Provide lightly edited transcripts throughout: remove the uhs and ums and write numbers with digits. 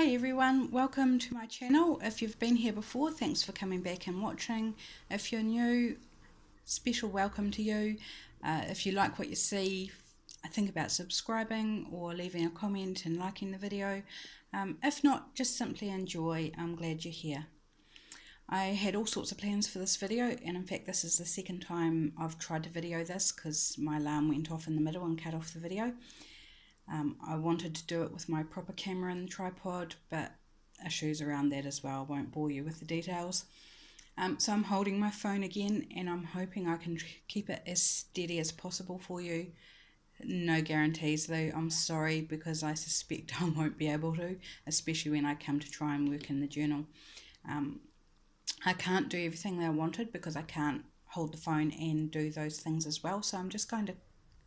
Hi everyone, welcome to my channel. If you've been here before, thanks for coming back and watching. If you're new, special welcome to you. If you like what you see, think about subscribing or leaving a comment and liking the video. If not, just simply enjoy. I'm glad you're here. I had all sorts of plans for this video, and in fact this is the second time I've tried to video this because my alarm went off in the middle and cut off the video. I wanted to do it with my proper camera and tripod, but issues around that as well. I won't bore you with the details. So I'm holding my phone again, and I'm hoping I can keep it as steady as possible for you. No guarantees though, I'm sorry, because I suspect I won't be able to, especially when I come to try and work in the journal. I can't do everything that I wanted because I can't hold the phone and do those things as well, so I'm just going to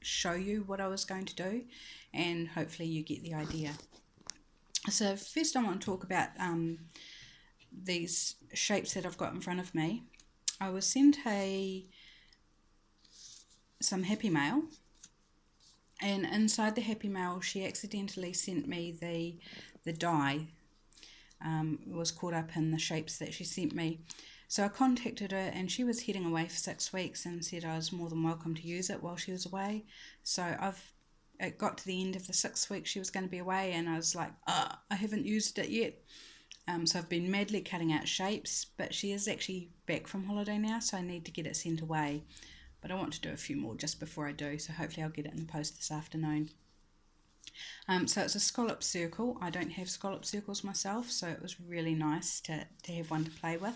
show you what I was going to do, and hopefully you get the idea. So first I want to talk about these shapes that I've got in front of me. I was sent some Happy Mail, and inside the Happy Mail she accidentally sent me the die. Was caught up in the shapes that she sent me. So I contacted her, and she was heading away for 6 weeks and said I was more than welcome to use it while she was away. So it got to the end of the 6 weeks she was going to be away, and I was like, I haven't used it yet. So I've been madly cutting out shapes, but she is actually back from holiday now, so I need to get it sent away. But I want to do a few more just before I do, so hopefully I'll get it in the post this afternoon. So it's a scallop circle. I don't have scallop circles myself, so it was really nice to have one to play with.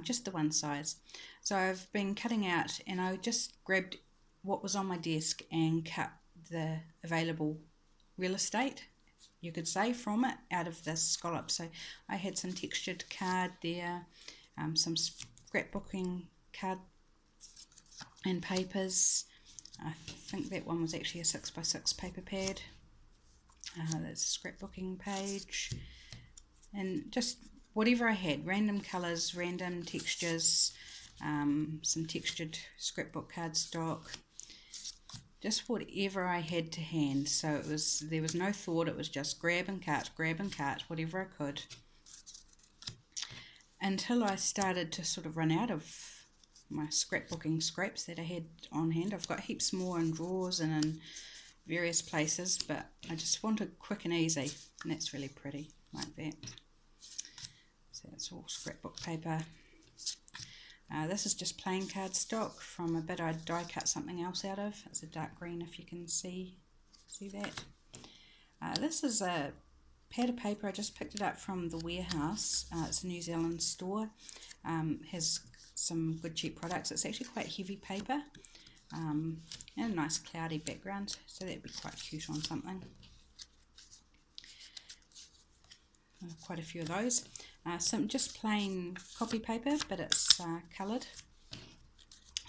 Just the one size. So I've been cutting out, and I just grabbed what was on my desk and cut the available real estate, you could say, from it out of this scallop. So I had some textured card there, some scrapbooking card and papers. I think that one was actually a 6x6 paper pad. That's a scrapbooking page, and just whatever I had, random colours, random textures, some textured scrapbook cardstock, just whatever I had to hand. So there was no thought, it was just grab and cut, whatever I could, until I started to sort of run out of my scrapbooking scraps that I had on hand. I've got heaps more in drawers and in various places, but I just wanted quick and easy, and that's really pretty like that. So it's all scrapbook paper. This is just plain cardstock from a bit I die cut something else out of. It's a dark green, if you can see that. This is a pad of paper. I just picked it up from the Warehouse. It's a New Zealand store. Has some good cheap products. It's actually quite heavy paper, and a nice cloudy background, so that'd be quite cute on something. Quite a few of those. Some just plain copy paper, but it's coloured.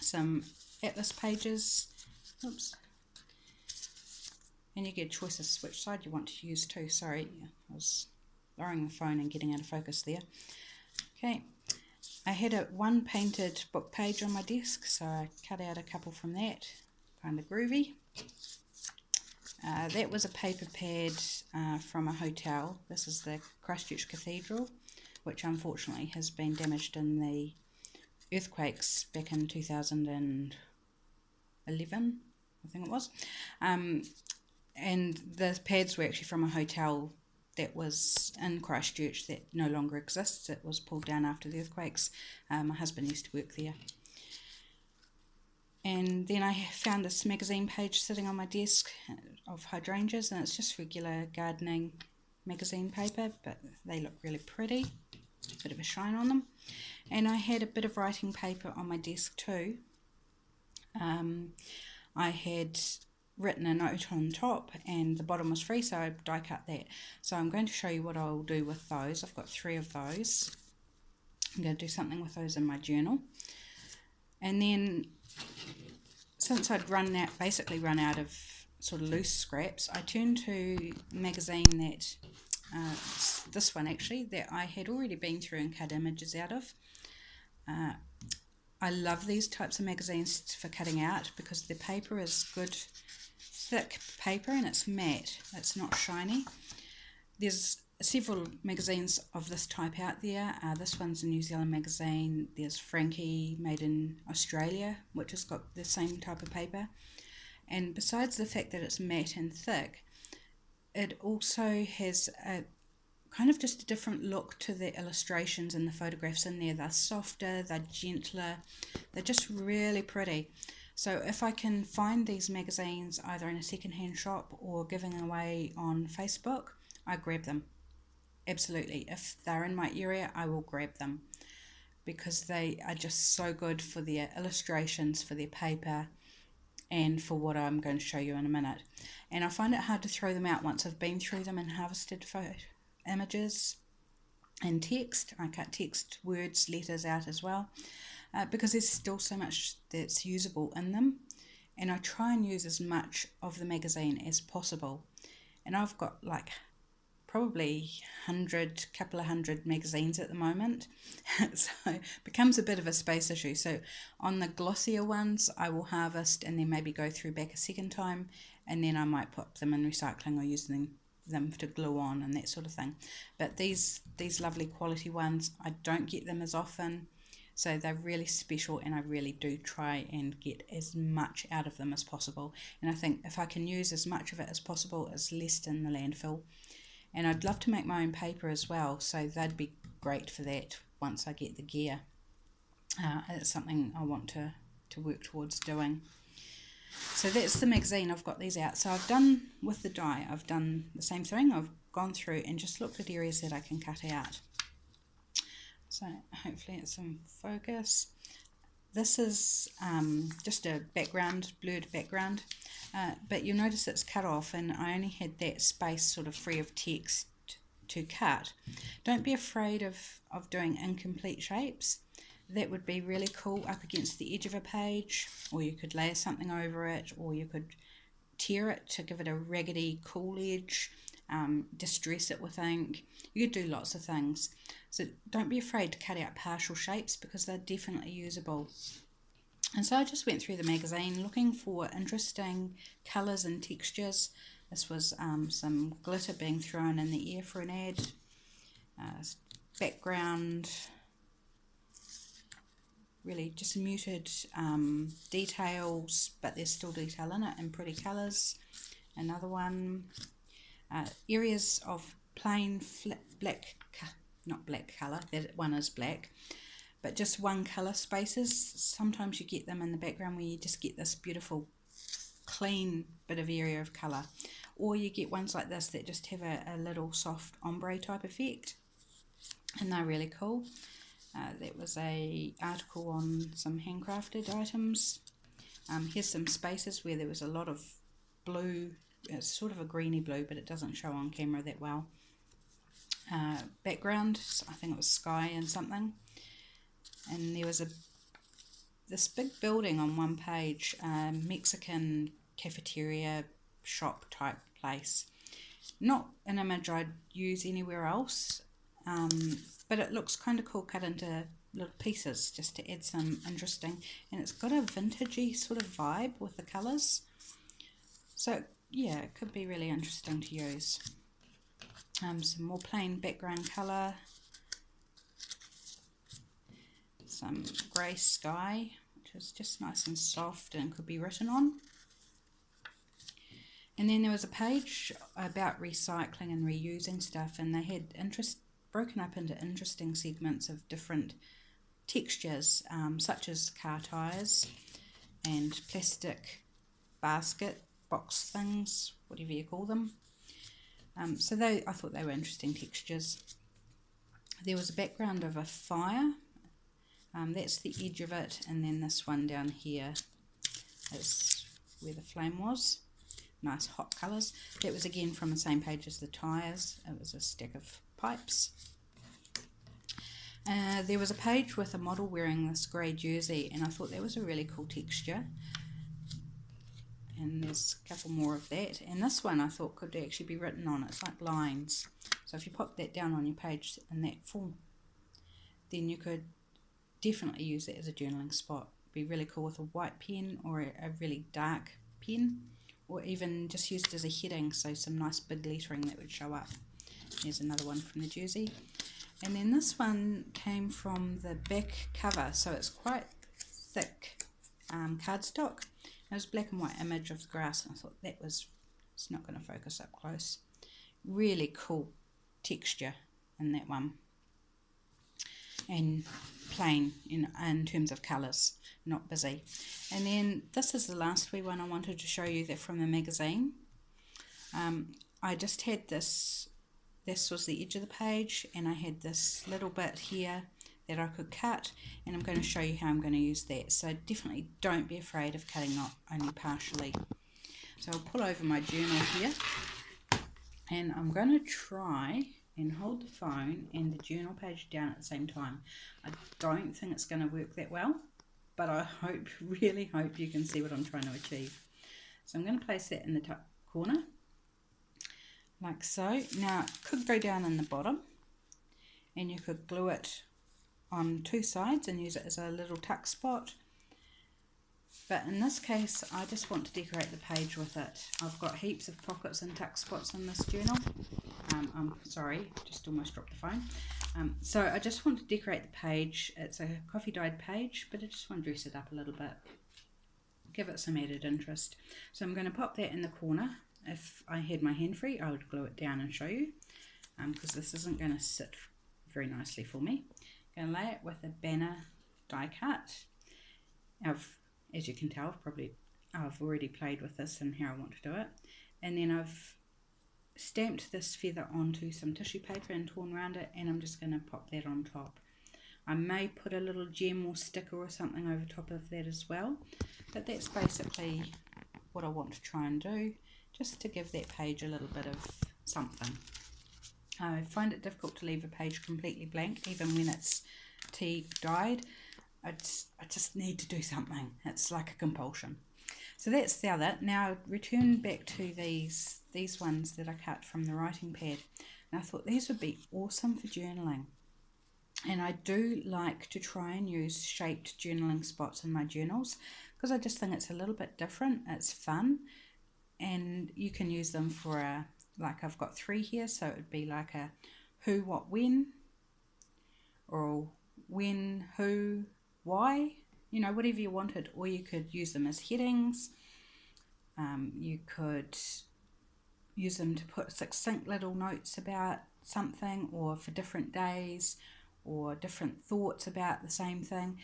Some atlas pages. Oops. And you get a choice of which side you want to use too. Sorry, I was lowering the phone and getting out of focus there. Okay. I had one painted book page on my desk, so I cut out a couple from that. Kind of groovy. That was a paper pad from a hotel. This is the Christchurch Cathedral, which unfortunately has been damaged in the earthquakes back in 2011, I think it was. And the pads were actually from a hotel that was in Christchurch that no longer exists. It was pulled down after the earthquakes. My husband used to work there. And then I found this magazine page sitting on my desk of hydrangeas, and it's just regular gardening magazine paper, but they look really pretty. A bit of a shine on them. And I had a bit of writing paper on my desk too. I had written a note on top, and the bottom was free, so I die cut that. So I'm going to show you what I'll do with those. I've got 3 of those. I'm going to do something with those in my journal. And then, since I'd basically run out of sort of loose scraps, I turned to a magazine that, this one actually, that I had already been through and cut images out of. I love these types of magazines for cutting out because the paper is good, thick paper, and it's matte. It's not shiny. There's several magazines of this type out there. This one's a New Zealand magazine. There's Frankie, made in Australia, which has got the same type of paper. And besides the fact that it's matte and thick, it also has a kind of just a different look to the illustrations and the photographs in there. They're softer, they're gentler, they're just really pretty. So if I can find these magazines either in a secondhand shop or giving away on Facebook, I grab them. Absolutely. If they're in my area, I will grab them because they are just so good for their illustrations, for their paper, and for what I'm going to show you in a minute. And I find it hard to throw them out once I've been through them and harvested images and text. I cut text, words, letters out as well because there's still so much that's usable in them, and I try and use as much of the magazine as possible. And I've got like probably couple of hundred magazines at the moment, so it becomes a bit of a space issue. So on the glossier ones I will harvest and then maybe go through back a second time, and then I might put them in recycling or use them to glue on and that sort of thing. But these lovely quality ones, I don't get them as often, so they're really special, and I really do try and get as much out of them as possible. And I think if I can use as much of it as possible, it's less in the landfill. And I'd love to make my own paper as well, so they'd be great for that once I get the gear. It's something I want to work towards doing. So that's the magazine. I've got these out. So I've done with the die, I've done the same thing. I've gone through and just looked at areas that I can cut out. So hopefully it's in focus. This is just a background, blurred background, but you'll notice it's cut off, and I only had that space sort of free of text to cut. Don't be afraid of doing incomplete shapes. That would be really cool up against the edge of a page, or you could layer something over it, or you could tear it to give it a raggedy cool edge, distress it with ink. You could do lots of things. So don't be afraid to cut out partial shapes because they're definitely usable. And so I just went through the magazine looking for interesting colours and textures. This was some glitter being thrown in the air for an ad. Background, really just muted details, but there's still detail in it and pretty colours. Another one, areas of plain not black colour, that one is black, but just one colour spaces. Sometimes you get them in the background where you just get this beautiful clean bit of area of colour, or you get ones like this that just have a little soft ombre type effect, and they're really cool. That was a article on some handcrafted items. Here's some spaces where there was a lot of blue. It's sort of a greeny blue, but it doesn't show on camera that well. Background, I think it was sky and something, and there was this big building on one page, Mexican cafeteria shop type place. Not an image I'd use anywhere else, but it looks kind of cool cut into little pieces just to add some interesting, and it's got a vintagey sort of vibe with the colours. So yeah, it could be really interesting to use. Some more plain background colour, some grey sky, which is just nice and soft and could be written on. And then there was a page about recycling and reusing stuff, and they had broken up into interesting segments of different textures, such as car tyres and plastic basket box things, whatever you call them. So I thought they were interesting textures. There was a background of a fire. That's the edge of it, and then this one down here is where the flame was. Nice hot colours. That was again from the same page as the tyres. It was a stack of pipes. There was a page with a model wearing this grey jersey, and I thought that was a really cool texture. And there's a couple more of that, and this one I thought could actually be written on. It's like lines, so if you pop that down on your page in that form, then you could definitely use it as a journaling spot. Be really cool with a white pen or a really dark pen, or even just used as a heading, so some nice big lettering that would show up. Here's another one from the jersey. And then this one came from the back cover, so it's quite thick cardstock. It was a black and white image of the grass, and I thought it's not going to focus up close. Really cool texture in that one. And plain in terms of colours, not busy. And then this is the last wee one I wanted to show you, that from the magazine. I just had this was the edge of the page, and I had this little bit here that I could cut, and I'm going to show you how I'm going to use that. So definitely don't be afraid of cutting not only partially. So I'll pull over my journal here, and I'm going to try and hold the phone and the journal page down at the same time. I don't think it's going to work that well, but I really hope you can see what I'm trying to achieve. So I'm going to place that in the top corner, like so. Now it could go down in the bottom, and you could glue it on two sides and use it as a little tuck spot. But in this case, I just want to decorate the page with it. I've got heaps of pockets and tuck spots in this journal. I'm sorry, just almost dropped the phone. So I just want to decorate the page. It's a coffee dyed page, but I just want to dress it up a little bit, give it some added interest. So I'm going to pop that in the corner. If I had my hand free, I would glue it down and show you, because this isn't going to sit very nicely for me. I'm going to lay it with a banner die cut. As you can tell, I've already played with this and how I want to do it. And then I've stamped this feather onto some tissue paper and torn around it, and I'm just going to pop that on top. I may put a little gem or sticker or something over top of that as well, but that's basically what I want to try and do, just to give that page a little bit of something. I find it difficult to leave a page completely blank, even when it's tea dyed. I just need to do something. It's like a compulsion. So that's the other. Now return back to these ones that I cut from the writing pad. And I thought these would be awesome for journaling. And I do like to try and use shaped journaling spots in my journals, because I just think it's a little bit different. It's fun, and you can use them for like I've got 3 here, so it would be like a who, what, when, or when, who, why, whatever you wanted. Or you could use them as headings. You could use them to put succinct little notes about something, or for different days, or different thoughts about the same thing.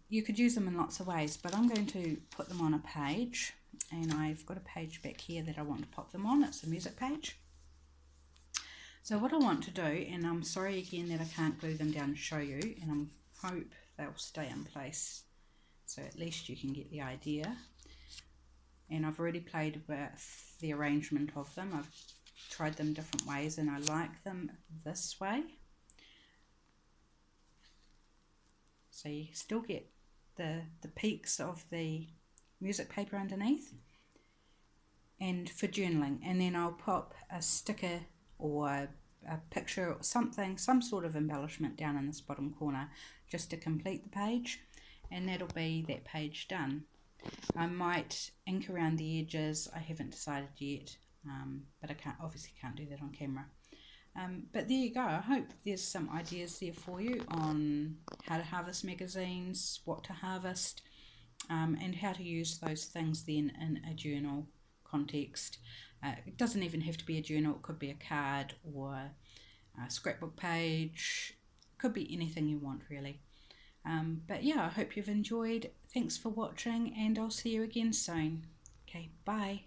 You could use them in lots of ways, but I'm going to put them on a page, and I've got a page back here that I want to pop them on. It's a music page. So what I want to do, and I'm sorry again that I can't glue them down and show you, and I hope they'll stay in place, so at least you can get the idea. And I've already played with the arrangement of them. I've tried them different ways, and I like them this way. So you still get the peaks of the music paper underneath, and for journaling. And then I'll pop a sticker or a picture or something, some sort of embellishment down in this bottom corner, just to complete the page, and that'll be that page done. I might ink around the edges. I haven't decided yet, but I obviously can't do that on camera. But there you go. I hope there's some ideas there for you on how to harvest magazines, what to harvest, and how to use those things then in a journal context. It doesn't even have to be a journal. It could be a card or a scrapbook page. It could be anything you want, really. But yeah, I hope you've enjoyed. Thanks for watching, and I'll see you again soon. Okay, bye.